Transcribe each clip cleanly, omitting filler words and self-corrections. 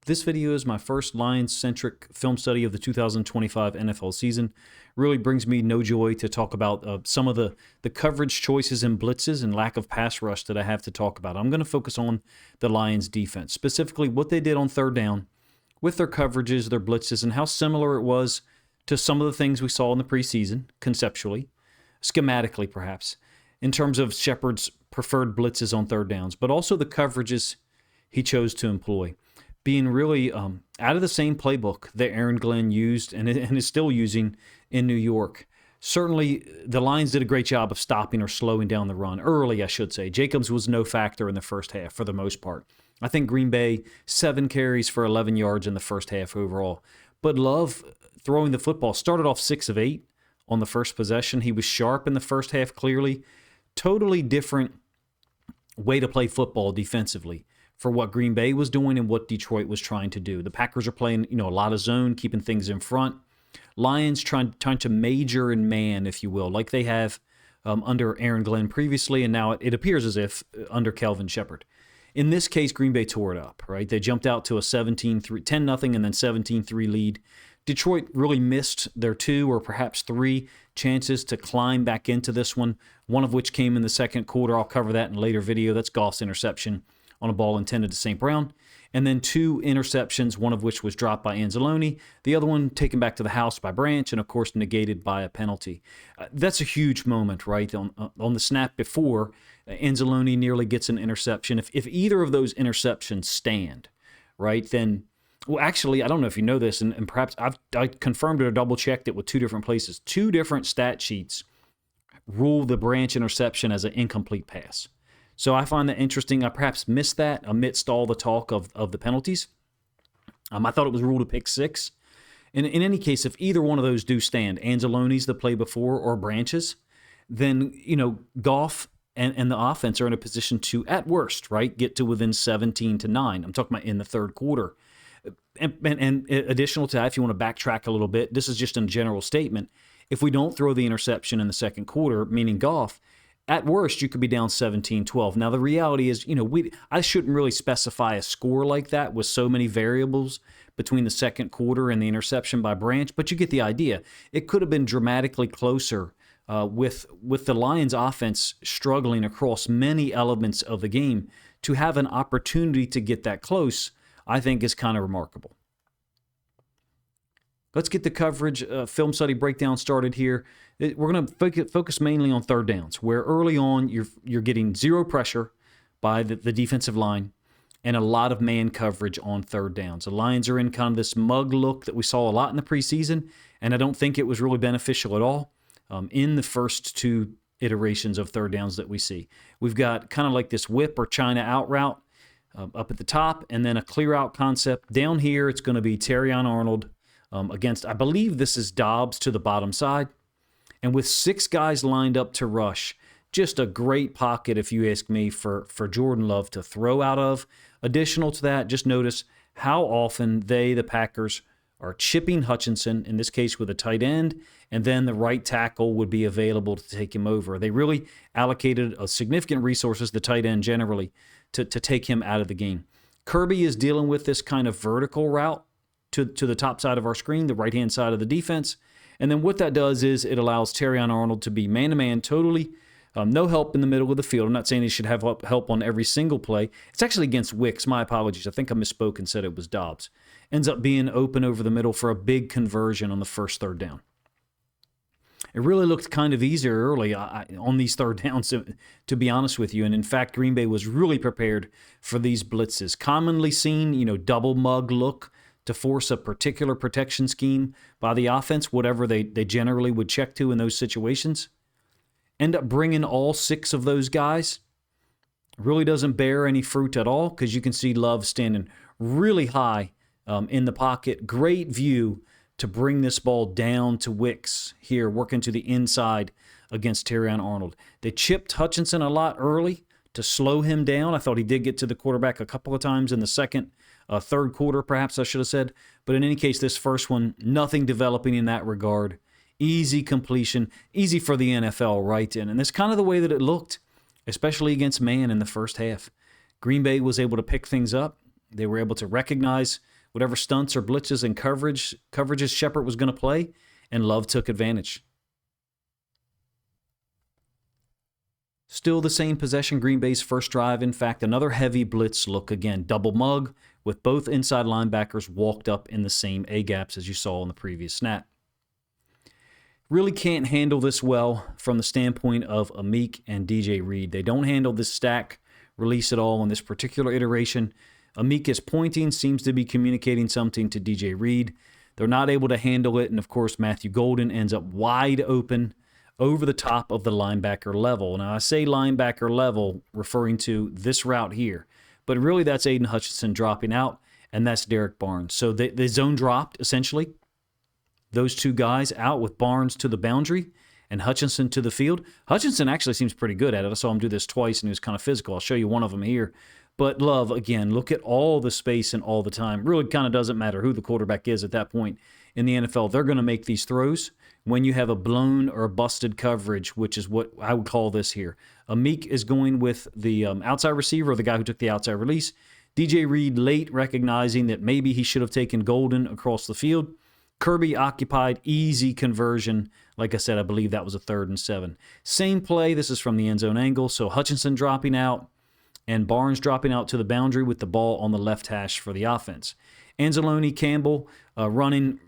This video is my first Lions-centric film study of the 2025 NFL season. Really brings me no joy to talk about some of the coverage choices and blitzes and lack of pass rush that I have to talk about. I'm going to focus on the Lions defense, specifically what they did on third down with their coverages, their blitzes, and how similar it was to some of the things we saw in the preseason, conceptually, schematically perhaps, in terms of Sheppard's preferred blitzes on third downs, but also the coverages he chose to employ, being really out of the same playbook that Aaron Glenn used and is still using in New York. Certainly, the Lions did a great job of stopping or slowing down the run early, I should say. Jacobs was no factor in the first half for the most part. I think Green Bay, 7 carries for 11 yards in the first half overall. But Love throwing the football started off 6 of 8 on the first possession. He was sharp in the first half, clearly. Totally different way to play football defensively for what Green Bay was doing and what Detroit was trying to do. The Packers are playing, a lot of zone, keeping things in front. Lions trying to major in man, if you will, like they have under Aaron Glenn previously, and now it appears as if under Kelvin Sheppard. In this case, Green Bay tore it up, right? They jumped out to a 10-0 and then 17-3 lead. Detroit really missed their 2 or perhaps 3 chances to climb back into this one of which came in the second quarter. I'll cover that in a later video. That's Goff's interception on a ball intended to St. Brown. And then 2 interceptions, one of which was dropped by Anzalone, the other one taken back to the house by Branch, and of course negated by a penalty. That's a huge moment, right? On the snap before, Anzalone nearly gets an interception. If either of those interceptions stand, right, then, well, actually, I don't know if you know this, and perhaps I confirmed it or double-checked it with 2 different places. 2 different stat sheets rule the Branch interception as an incomplete pass. So I find that interesting. I perhaps missed that amidst all the talk of the penalties. I thought it was ruled a pick 6. In any case, if either one of those do stand, Anzalone's the play before or Branch's, then, Goff and the offense are in a position to, at worst, right, get to within 17-9. I'm talking about in the third quarter. And additional to that, if you want to backtrack a little bit, this is just a general statement. If we don't throw the interception in the second quarter, meaning Goff, at worst, you could be down 17-12. Now, the reality is, I shouldn't really specify a score like that with so many variables between the second quarter and the interception by Branch, but you get the idea. It could have been dramatically closer with the Lions' offense struggling across many elements of the game. To have an opportunity to get that close, I think, is kind of remarkable. Let's get the coverage film study breakdown started here. We're going to focus mainly on third downs, where early on you're getting zero pressure by the defensive line and a lot of man coverage on third downs. The Lions are in kind of this mug look that we saw a lot in the preseason, and I don't think it was really beneficial at all in the first 2 iterations of third downs that we see. We've got kind of like this whip or China out route up at the top, and then a clear out concept. Down here, it's going to be Terrion Arnold against, I believe this is Dobbs to the bottom side. And with 6 guys lined up to rush, just a great pocket, if you ask me, for Jordan Love to throw out of. Additional to that, just notice how often the Packers, are chipping Hutchinson, in this case with a tight end, and then the right tackle would be available to take him over. They really allocated significant resources, the tight end generally, to take him out of the game. Kirby is dealing with this kind of vertical route to the top side of our screen, the right-hand side of the defense. And then what that does is it allows Terrion Arnold to be man-to-man totally, no help in the middle of the field. I'm not saying he should have help on every single play. It's actually against Wicks. My apologies. I think I misspoke and said it was Dobbs. Ends up being open over the middle for a big conversion on the first third down. It really looked kind of easier early on these third downs, to be honest with you. And in fact, Green Bay was really prepared for these blitzes. Commonly seen, double mug look to force a particular protection scheme by the offense, whatever they generally would check to in those situations. End up bringing all 6 of those guys. Really doesn't bear any fruit at all because you can see Love standing really high in the pocket. Great view to bring this ball down to Wicks here, working to the inside against Terrion Arnold. They chipped Hutchinson a lot early to slow him down. I thought he did get to the quarterback a couple of times in the third quarter, perhaps I should have said. But in any case, this first one, nothing developing in that regard. Easy completion, easy for the NFL, right? And that's kind of the way that it looked, especially against man in the first half. Green Bay was able to pick things up. They were able to recognize whatever stunts or blitzes and coverages Sheppard was going to play, and Love took advantage. Still the same possession, Green Bay's first drive. In fact, another heavy blitz look again. Double mug with both inside linebackers walked up in the same A-gaps as you saw in the previous snap. Really can't handle this well from the standpoint of Amik and DJ Reed. They don't handle this stack release at all in this particular iteration. Amik is pointing, seems to be communicating something to DJ Reed. They're not able to handle it, and of course Matthew Golden ends up wide open over the top of the linebacker level. Now I say linebacker level referring to this route here, but really that's Aiden Hutchinson dropping out, and that's Derek Barnes. So the zone dropped essentially. Those two guys out with Barnes to the boundary and Hutchinson to the field. Hutchinson actually seems pretty good at it. I saw him do this twice, and he was kind of physical. I'll show you one of them here. But Love, again, look at all the space and all the time. Really kind of doesn't matter who the quarterback is at that point in the NFL. They're going to make these throws when you have a blown or a busted coverage, which is what I would call this here. Amik is going with the outside receiver, or the guy who took the outside release. DJ Reed late, recognizing that maybe he should have taken Golden across the field. Kirby occupied, easy conversion. Like I said, I believe that was a 3rd and 7. Same play. This is from the end zone angle. So Hutchinson dropping out and Barnes dropping out to the boundary with the ball on the left hash for the offense. Anzalone Campbell running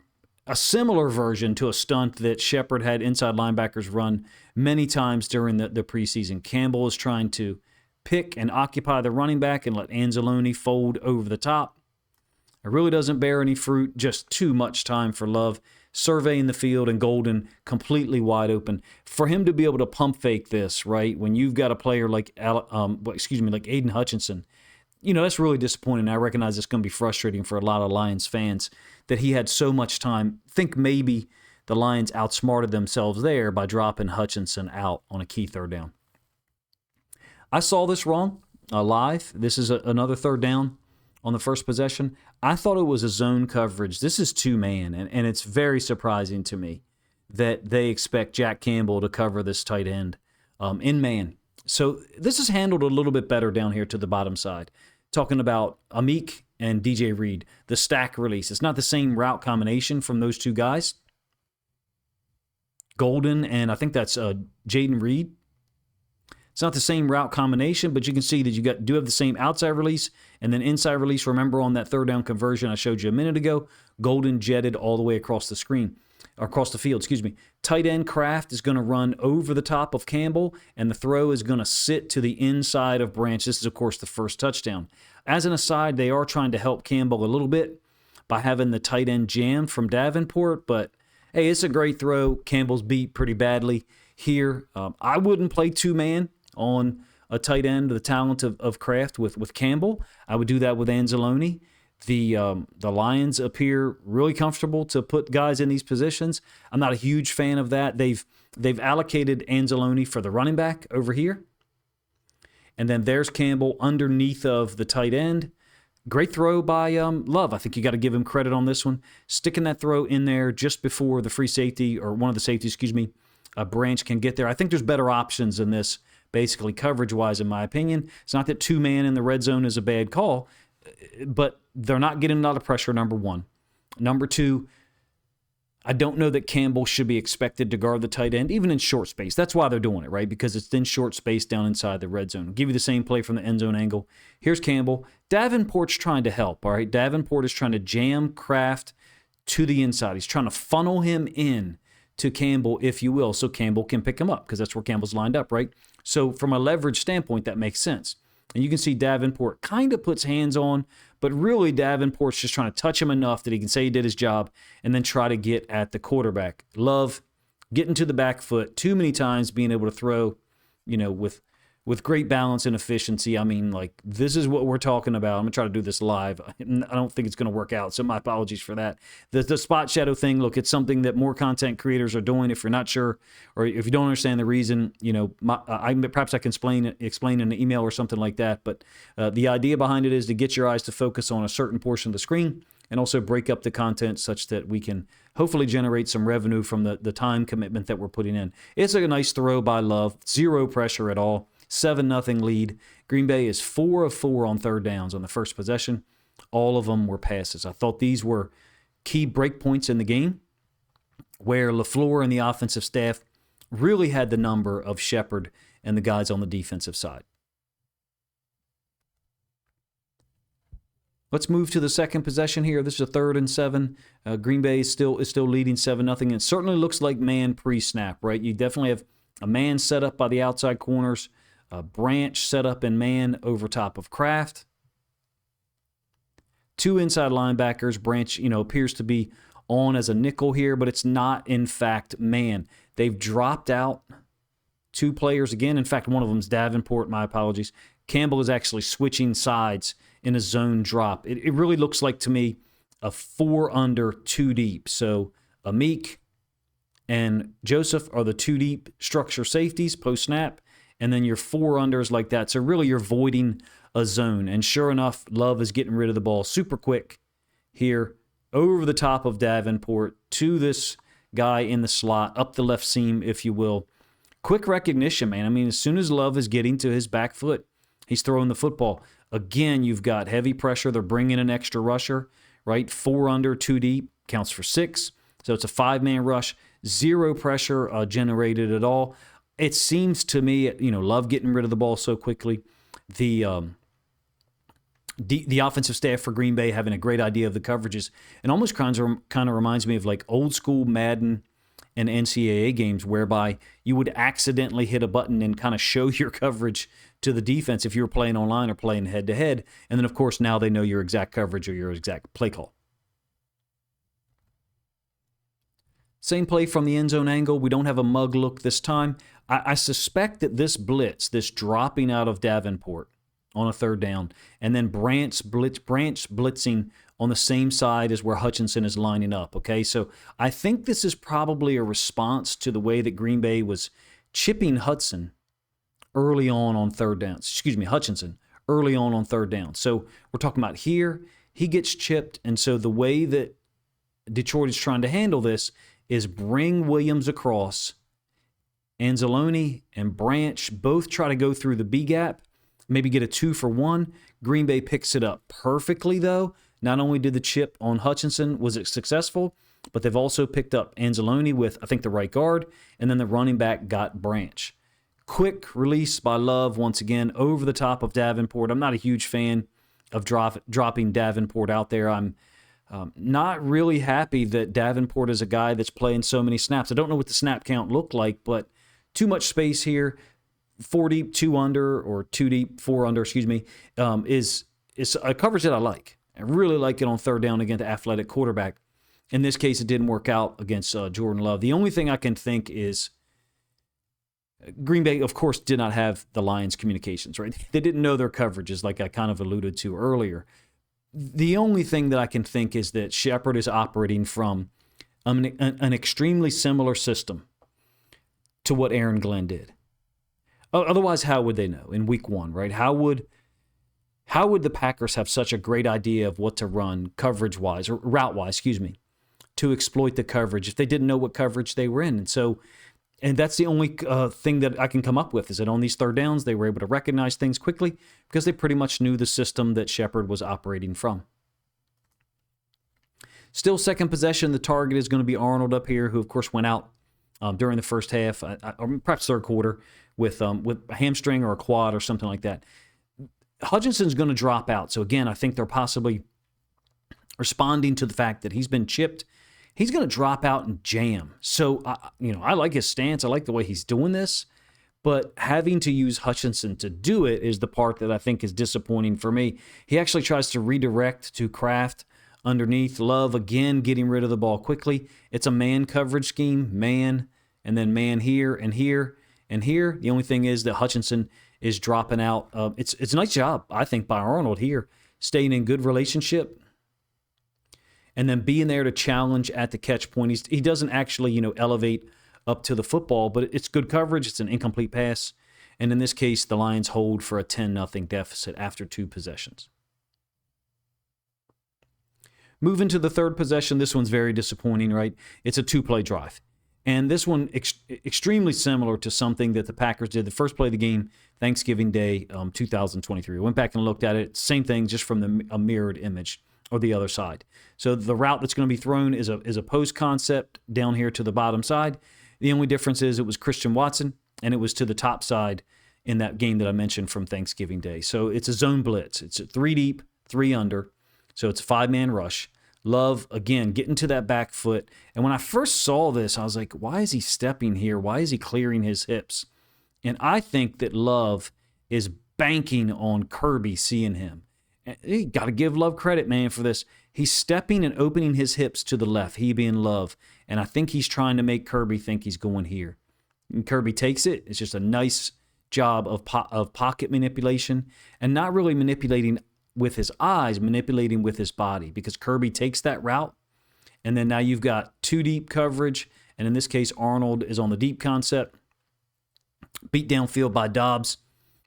a similar version to a stunt that Sheppard had inside linebackers run many times during the preseason. Campbell is trying to pick and occupy the running back and let Anzalone fold over the top. It really doesn't bear any fruit, just too much time for Love. Surveying the field, and Golden completely wide open. For him to be able to pump fake this, right, when you've got a player like Aiden Hutchinson, that's really disappointing. I recognize it's going to be frustrating for a lot of Lions fans that he had so much time. Think maybe the Lions outsmarted themselves there by dropping Hutchinson out on a key 3rd down. I saw this wrong live. This is another 3rd down on the first possession. I thought it was a zone coverage. This is 2-man, and it's very surprising to me that they expect Jack Campbell to cover this tight end in man. So this is handled a little bit better down here to the bottom side. Talking about Amik and DJ Reed, the stack release. It's not the same route combination from those two guys. Golden and I think that's Jaden Reed. It's not the same route combination, but you can see that you do have the same outside release and then inside release. Remember on that 3rd down conversion I showed you a minute ago, Golden jetted all the way across the field. Tight end Kraft is going to run over the top of Campbell, and the throw is going to sit to the inside of Branch. This is, of course, the first touchdown. As an aside, they are trying to help Campbell a little bit by having the tight end jammed from Davenport, but hey, it's a great throw. Campbell's beat pretty badly here. I wouldn't play 2-man on a tight end, the talent of Kraft with Campbell. I would do that with Anzalone. The Lions appear really comfortable to put guys in these positions. I'm not a huge fan of that. They've allocated Anzalone for the running back over here. And then there's Campbell underneath of the tight end. Great throw by Love. I think you got to give him credit on this one. Sticking that throw in there just before the free safety, or one of the safeties, Branch can get there. I think there's better options than this, basically coverage-wise, in my opinion. It's not that 2-man in the red zone is a bad call, but they're not getting a lot of pressure, number one. Number two, I don't know that Campbell should be expected to guard the tight end, even in short space. That's why they're doing it, right? Because it's in short space down inside the red zone. I'll give you the same play from the end zone angle. Here's Campbell. Davenport's trying to help, all right? Davenport is trying to jam Kraft to the inside. He's trying to funnel him in to Campbell, if you will, so Campbell can pick him up, because that's where Campbell's lined up, right? So from a leverage standpoint, that makes sense. And you can see Davenport kind of puts hands on, but really Davenport's just trying to touch him enough that he can say he did his job and then try to get at the quarterback. Love getting to the back foot too many times, being able to throw, with great balance and efficiency. I mean, like, this is what we're talking about. I'm going to try to do this live. I don't think it's going to work out, so my apologies for that. The spot shadow thing, look, it's something that more content creators are doing. If you're not sure, or if you don't understand the reason, perhaps I can explain in an email or something like that. But the idea behind it is to get your eyes to focus on a certain portion of the screen and also break up the content such that we can hopefully generate some revenue from the time commitment that we're putting in. It's a nice throw by Love. Zero pressure at all. 7-0 lead. Green Bay is 4 of 4 on third downs on the first possession. all of them were passes. I thought these were key break points in the game where LaFleur and the offensive staff really had the number of Sheppard and the guys on the defensive side. Let's move to the second possession here. This is a 3rd and 7. Green Bay is still leading 7-0. It certainly looks like man pre-snap, right? You definitely have a man set up by the outside corners, a Branch set up in man over top of Kraft. 2 inside linebackers. Branch, appears to be on as a nickel here, but it's not, in fact, man. They've dropped out 2 players again. In fact, one of them is Davenport. My apologies. Campbell is actually switching sides in a zone drop. It really looks like to me a 4 under 2 deep. So Amik and Joseph are the 2 deep structure safeties post snap, and then your 4 unders like that. So really you're voiding a zone. And sure enough, Love is getting rid of the ball super quick here over the top of Davenport to this guy in the slot, up the left seam, if you will. Quick recognition, man. I mean, as soon as Love is getting to his back foot, he's throwing the football. Again, you've got heavy pressure. They're bringing an extra rusher, right? 4 under, 2 deep, counts for 6. So it's a 5-man rush. 0 pressure generated at all. It seems to me, Love getting rid of the ball so quickly. The offensive staff for Green Bay having a great idea of the coverages. And almost kind of reminds me of like old school Madden and NCAA games whereby you would accidentally hit a button and kind of show your coverage to the defense if you were playing online or playing head-to-head. And then, of course, now they know your exact coverage or your exact play call. Same play from the end zone angle. We don't have a mug look this time. I suspect that this blitz, this dropping out of Davenport on a 3rd down, and then Branch blitzing on the same side as where Hutchinson is lining up, okay? So I think this is probably a response to the way that Green Bay was chipping Hutchinson early on 3rd downs. Hutchinson early on 3rd down. So we're talking about here, he gets chipped, and so the way that Detroit is trying to handle this is bring Williams across. Anzalone and Branch both try to go through the B gap, maybe get a 2 for 1. Green Bay picks it up perfectly, though. Not only did the chip on Hutchinson, was it successful, but they've also picked up Anzalone with, I think, the right guard, and then the running back got Branch. Quick release by Love, once again, over the top of Davenport. I'm not a huge fan of dropping Davenport out there. I'm not really happy that Davenport is a guy that's playing so many snaps. I don't know what the snap count looked like, but too much space here. 4 deep, 2 under, or 2 deep, 4 under, is a coverage that I like. I really like it on 3rd down against the athletic quarterback. In this case, it didn't work out against Jordan Love. The only thing I can think is Green Bay, of course, did not have the Lions' communications, right? They didn't know their coverages, like I kind of alluded to earlier. The only thing that I can think is that Sheppard is operating from an extremely similar system to what Aaron Glenn did. Otherwise, how would they know in week 1, right? How would the Packers have such a great idea of what to run coverage-wise, or route-wise, to exploit the coverage if they didn't know what coverage they were in? And that's the only thing that I can come up with, is that on these 3rd downs, they were able to recognize things quickly because they pretty much knew the system that Sheppard was operating from. Still second possession, the target is going to be Arnold up here, who, of course, went out during the first half, or perhaps 3rd quarter, with a hamstring or a quad or something like that. Hutchinson's going to drop out. So, again, I think they're possibly responding to the fact that he's been chipped. He's going to drop out and jam. So, I like his stance. I like the way he's doing this. But having to use Hutchinson to do it is the part that I think is disappointing for me. He actually tries to redirect to Kraft underneath. Love, again, getting rid of the ball quickly. It's a man coverage scheme. Man, and then man here and here and here. The only thing is that Hutchinson is dropping out. It's a nice job, I think, by Arnold here, staying in good relationship and then being there to challenge at the catch point. He doesn't actually, elevate up to the football, but it's good coverage. It's an incomplete pass. And in this case, the Lions hold for a 10-0 deficit after 2 possessions. Moving to the 3rd possession, this one's very disappointing, right? It's a 2-play drive. And this one extremely similar to something that the Packers did the first play of the game, Thanksgiving Day, 2023. I went back and looked at it. Same thing, just from a mirrored image or the other side. So the route that's going to be thrown is a post concept down here to the bottom side. The only difference is it was Christian Watson, and it was to the top side in that game that I mentioned from Thanksgiving Day. So it's a zone blitz. It's a 3 deep, 3 under. So it's a 5-man rush. Love, again, getting to that back foot. And when I first saw this, I was like, why is he stepping here? Why is he clearing his hips? And I think that Love is banking on Kirby seeing him. You got to give Love credit, man, for this. He's stepping and opening his hips to the left, he being Love. And I think he's trying to make Kirby think he's going here. And Kirby takes it. It's just a nice job of pocket manipulation and not really manipulating with his eyes, manipulating with his body, because Kirby takes that route. And then now you've got 2 deep coverage. And in this case, Arnold is on the deep concept. Beat downfield by Dobbs.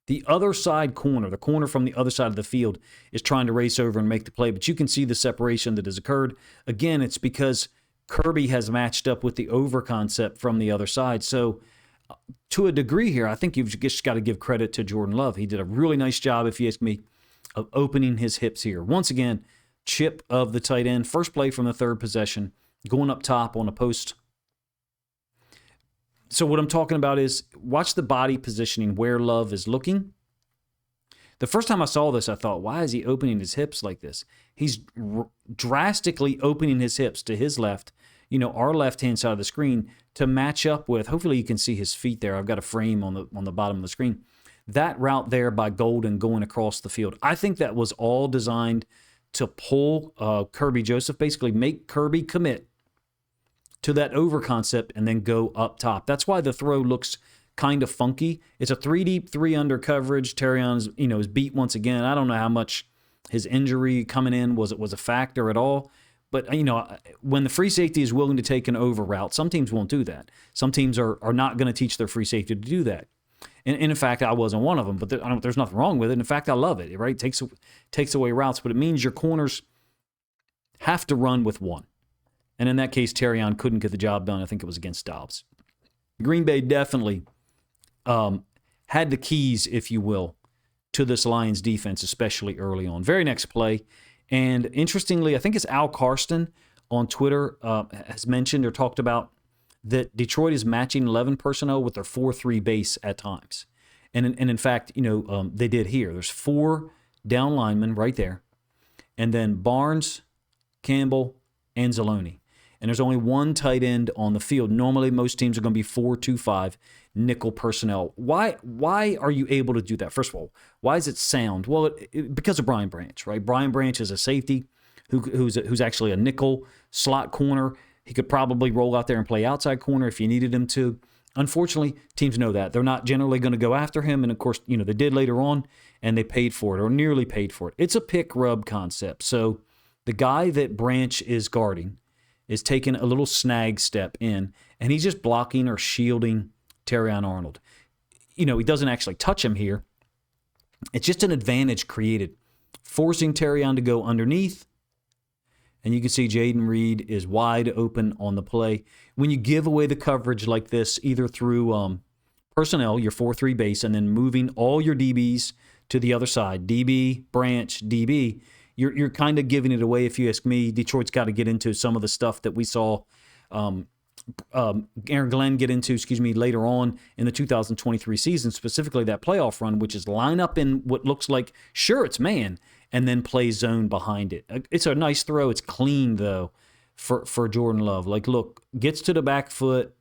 The other side corner, the corner from the other side of the field, is trying to race over and make the play. But you can see the separation that has occurred. Again, it's because Kirby has matched up with the over concept from the other side. So to a degree here, I think you've just got to give credit to Jordan Love. He did a really nice job, if you ask me, of opening his hips here. Once again, chip of the tight end. First play from the 3rd possession, going up top on a post. So what I'm talking about is watch the body positioning where Love is looking. The first time I saw this, I thought, why is he opening his hips like this? He's drastically opening his hips to his left, our left-hand side of the screen, to match up with, hopefully you can see his feet there. I've got a frame on the bottom of the screen. That route there by Golden going across the field, I think that was all designed to pull Kirby Joseph, basically make Kirby commit to that over concept and then go up top. That's why the throw looks kind of funky. It's a 3 deep, 3 under coverage. Terrion's, is beat once again. I don't know how much his injury coming in was a factor at all. But, when the free safety is willing to take an over route, some teams won't do that. Some teams are not going to teach their free safety to do that. And in fact, I wasn't one of them, but there's nothing wrong with it. In fact, I love it, right? It takes away routes, but it means your corners have to run with one. And in that case, Terrion couldn't get the job done. I think it was against Dobbs. Green Bay definitely had the keys, if you will, to this Lions defense, especially early on. Very next play. And interestingly, I think it's Al Karsten on Twitter has mentioned or talked about that Detroit is matching 11 personnel with their 4-3 base at times. And in fact, they did here. There's 4 down linemen right there. And then Barnes, Campbell, Anzalone. And there's only 1 tight end on the field. Normally, most teams are going to be 4-2-5 nickel personnel. Why are you able to do that? First of all, why is it sound? Well, because of Brian Branch, right? Brian Branch is a safety who's actually a nickel slot corner. He could probably roll out there and play outside corner if you needed him to. Unfortunately, teams know that. They're not generally going to go after him. And, of course, they did later on, and they paid for it or nearly paid for it. It's a pick-rub concept. So the guy that Branch is guarding is taking a little snag step in, and he's just blocking or shielding Terrion Arnold. He doesn't actually touch him here. It's just an advantage created, forcing Terrion to go underneath. And you can see Jaden Reed is wide open on the play. When you give away the coverage like this, either through personnel, your 4-3 base, and then moving all your DBs to the other side, DB, Branch, DB, you're kind of giving it away, if you ask me. Detroit's got to get into some of the stuff that we saw Aaron Glenn get into, later on in the 2023 season, specifically that playoff run, which is line up in what looks like, sure, it's man, and then play zone behind it. It's a nice throw. It's clean, though, for Jordan Love. Look, gets to the back foot,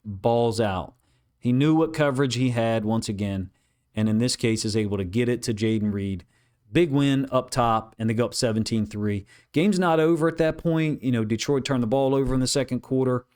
balls out. He knew what coverage he had once again, and in this case is able to get it to Jaden Reed. Big win up top, and they go up 17-3. Game's not over at that point. Detroit turned the ball over in the second quarter,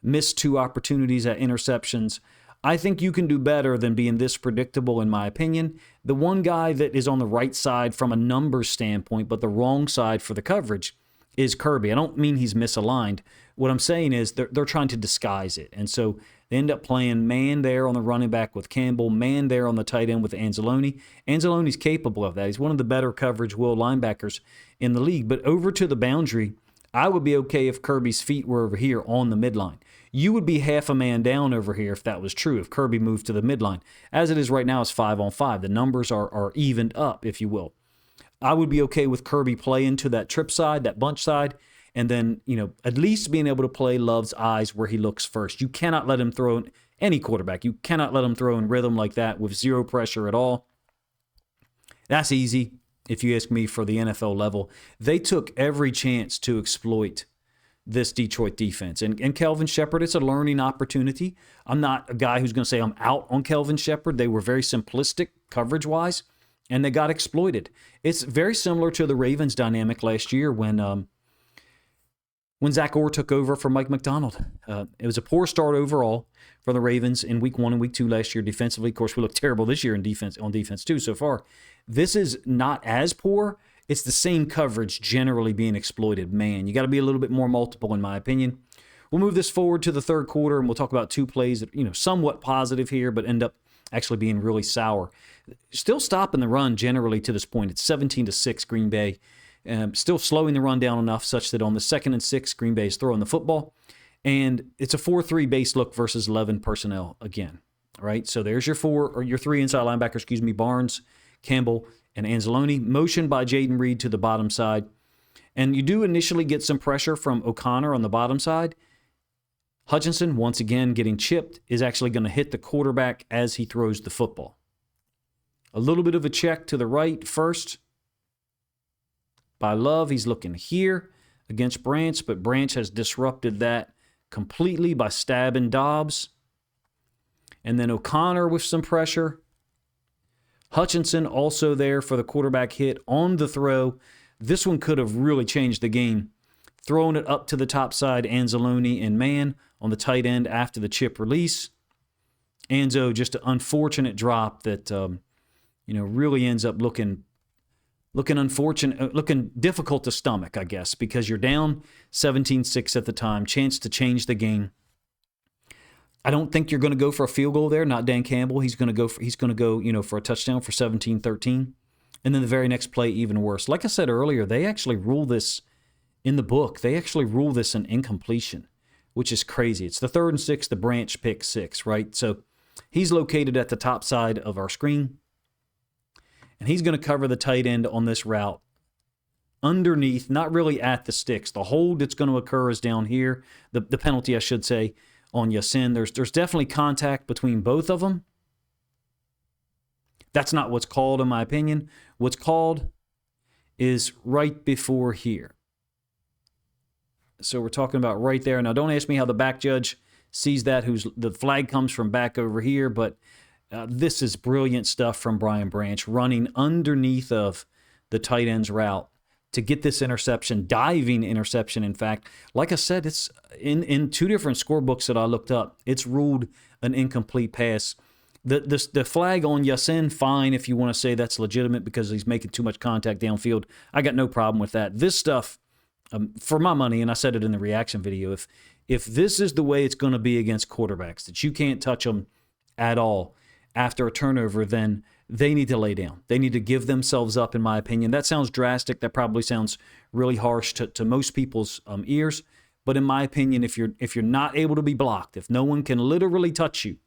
missed 2 opportunities at interceptions. I think you can do better than being this predictable, in my opinion. The one guy that is on the right side from a numbers standpoint, but the wrong side for the coverage, is Kirby. I don't mean he's misaligned. What I'm saying is they're trying to disguise it. And so they end up playing man there on the running back with Campbell, man there on the tight end with Anzalone. Anzalone's capable of that. He's one of the better coverage will linebackers in the league. But over to the boundary, I would be okay if Kirby's feet were over here on the midline. You would be half a man down over here if that was true, if Kirby moved to the midline. As it is right now, it's 5-on-5. The numbers are evened up, if you will. I would be okay with Kirby playing to that trip side, that bunch side, and then, at least being able to play Love's eyes where he looks first. You cannot let him throw any quarterback. You cannot let him throw in rhythm like that with zero pressure at all. That's easy, if you ask me, for the NFL level. They took every chance to exploit this Detroit defense. And Kelvin Sheppard, it's a learning opportunity. I'm not a guy who's going to say I'm out on Kelvin Sheppard. They were very simplistic coverage-wise, and they got exploited. It's very similar to the Ravens dynamic last year when Zach Orr took over for Mike McDonald. It was a poor start overall for the Ravens in week 1 and week 2 last year defensively. Of course, we look terrible this year on defense too so far. This is not as poor. It's the same coverage generally being exploited. Man, you got to be a little bit more multiple, in my opinion. We'll move this forward to the third quarter, and we'll talk about 2 plays that, somewhat positive here, but end up actually being really sour. Still stopping the run generally to this point. It's 17-6 Green Bay. Still slowing the run down enough such that on the 2nd and 6, Green Bay is throwing the football. And it's a 4-3 base look versus 11 personnel again. All right, so there's your 3 inside linebackers, Barnes, Campbell, and Anzalone. Motion by Jaden Reed to the bottom side. And you do initially get some pressure from O'Connor on the bottom side. Hutchinson, once again getting chipped, is actually going to hit the quarterback as he throws the football. A little bit of a check to the right first by Love. He's looking here against Branch, but Branch has disrupted that completely by stabbing Dobbs. And then O'Connor with some pressure. Hutchinson also there for the quarterback hit on the throw. This one could have really changed the game. Throwing it up to the top side, Anzalone and man on the tight end after the chip release. Anzo, just an unfortunate drop that really ends up looking unfortunate, looking difficult to stomach, I guess, because you're down 17-6 at the time, chance to change the game. I don't think you're going to go for a field goal there. Not Dan Campbell. He's going to go for a touchdown for 17-13. And then the very next play, even worse. Like I said earlier, they actually rule this in the book. They actually rule this an incompletion, which is crazy. It's the 3rd and 6, the Branch pick 6, right? So he's located at the top side of our screen, and he's going to cover the tight end on this route underneath, not really at the sticks. The hold that's going to occur is down here. The penalty, I should say, on Yasin. There's definitely contact between both of them. That's not what's called, in my opinion. What's called is right before here. So we're talking about right there. Now, don't ask me how the back judge sees that. The flag comes from back over here, but this is brilliant stuff from Brian Branch, running underneath of the tight end's route to get this interception, diving interception, in fact. Like I said, it's in 2 different scorebooks that I looked up. It's ruled an incomplete pass. The flag on Yasin, fine if you want to say that's legitimate because he's making too much contact downfield. I got no problem with that. This stuff, for my money, and I said it in the reaction video, if this is the way it's going to be against quarterbacks, that you can't touch them at all after a turnover, then they need to lay down. They need to give themselves up, in my opinion. That sounds drastic. That probably sounds really harsh to most people's ears. But in my opinion, if you're not able to be blocked, if no one can literally touch you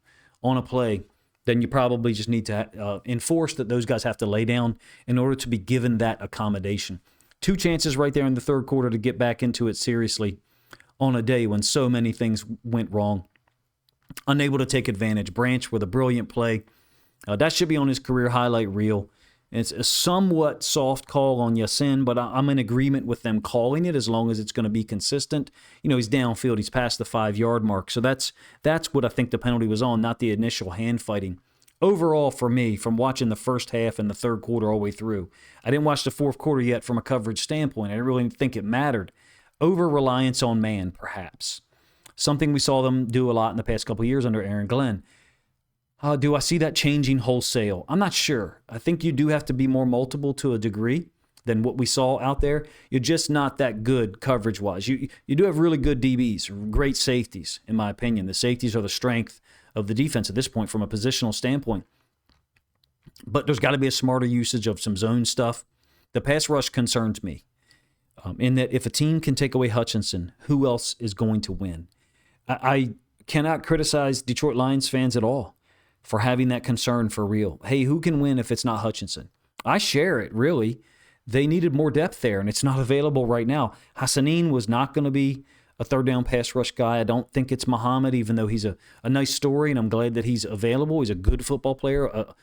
on a play, then you probably just need to enforce that those guys have to lay down in order to be given that accommodation. 2 chances right there in the third quarter to get back into it seriously on a day when so many things went wrong. Unable to take advantage. Branch with a brilliant play. That should be on his career highlight reel. It's a somewhat soft call on Yasin, but I'm in agreement with them calling it as long as it's going to be consistent. He's downfield. He's past the 5-yard mark. So that's what I think the penalty was on, not the initial hand fighting. Overall, for me, from watching the first half and the third quarter all the way through, I didn't watch the fourth quarter yet from a coverage standpoint. I didn't really think it mattered. Over-reliance on man, perhaps. Something we saw them do a lot in the past couple of years under Aaron Glenn. Do I see that changing wholesale? I'm not sure. I think you do have to be more multiple to a degree than what we saw out there. You're just not that good coverage-wise. You do have really good DBs, great safeties, in my opinion. The safeties are the strength of the defense at this point from a positional standpoint. But there's got to be a smarter usage of some zone stuff. The pass rush concerns me. in that if a team can take away Hutchinson, who else is going to win? I cannot criticize Detroit Lions fans at all for having that concern for real. Hey, who can win if it's not Hutchinson? I share it, really. They needed more depth there, and it's not available right now. Hassanin was not going to be a third down pass rush guy. I don't think it's Muhammad, even though he's a nice story, and I'm glad that he's available. He's a good football player, a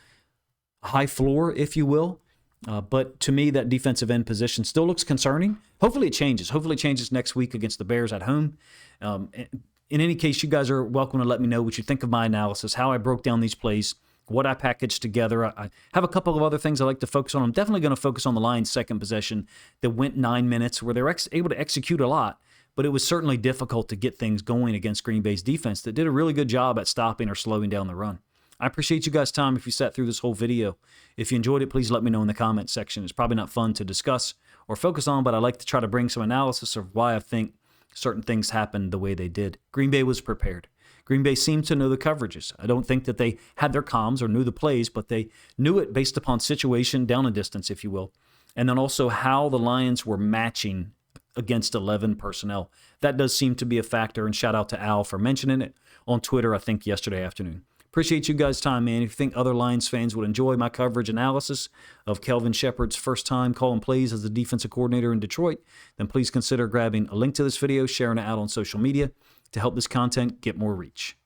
high floor, if you will. But to me, that defensive end position still looks concerning. Hopefully it changes. Hopefully it changes next week against the Bears at home. In any case, you guys are welcome to let me know what you think of my analysis, how I broke down these plays, what I packaged together. I have a couple of other things I like to focus on. I'm definitely going to focus on the Lions' second possession that went 9 minutes, where they were able to execute a lot, but it was certainly difficult to get things going against Green Bay's defense that did a really good job at stopping or slowing down the run. I appreciate you guys' time if you sat through this whole video. If you enjoyed it, please let me know in the comments section. It's probably not fun to discuss or focus on, but I like to try to bring some analysis of why I think certain things happened the way they did. Green Bay was prepared. Green Bay seemed to know the coverages. I don't think that they had their comms or knew the plays, but they knew it based upon situation, down and distance, if you will, and then also how the Lions were matching against 11 personnel. That does seem to be a factor, and shout out to Al for mentioning it on Twitter, I think, yesterday afternoon. Appreciate you guys' time, man. If you think other Lions fans would enjoy my coverage analysis of Kelvin Sheppard's first time calling plays as the defensive coordinator in Detroit, then please consider grabbing a link to this video, sharing it out on social media to help this content get more reach.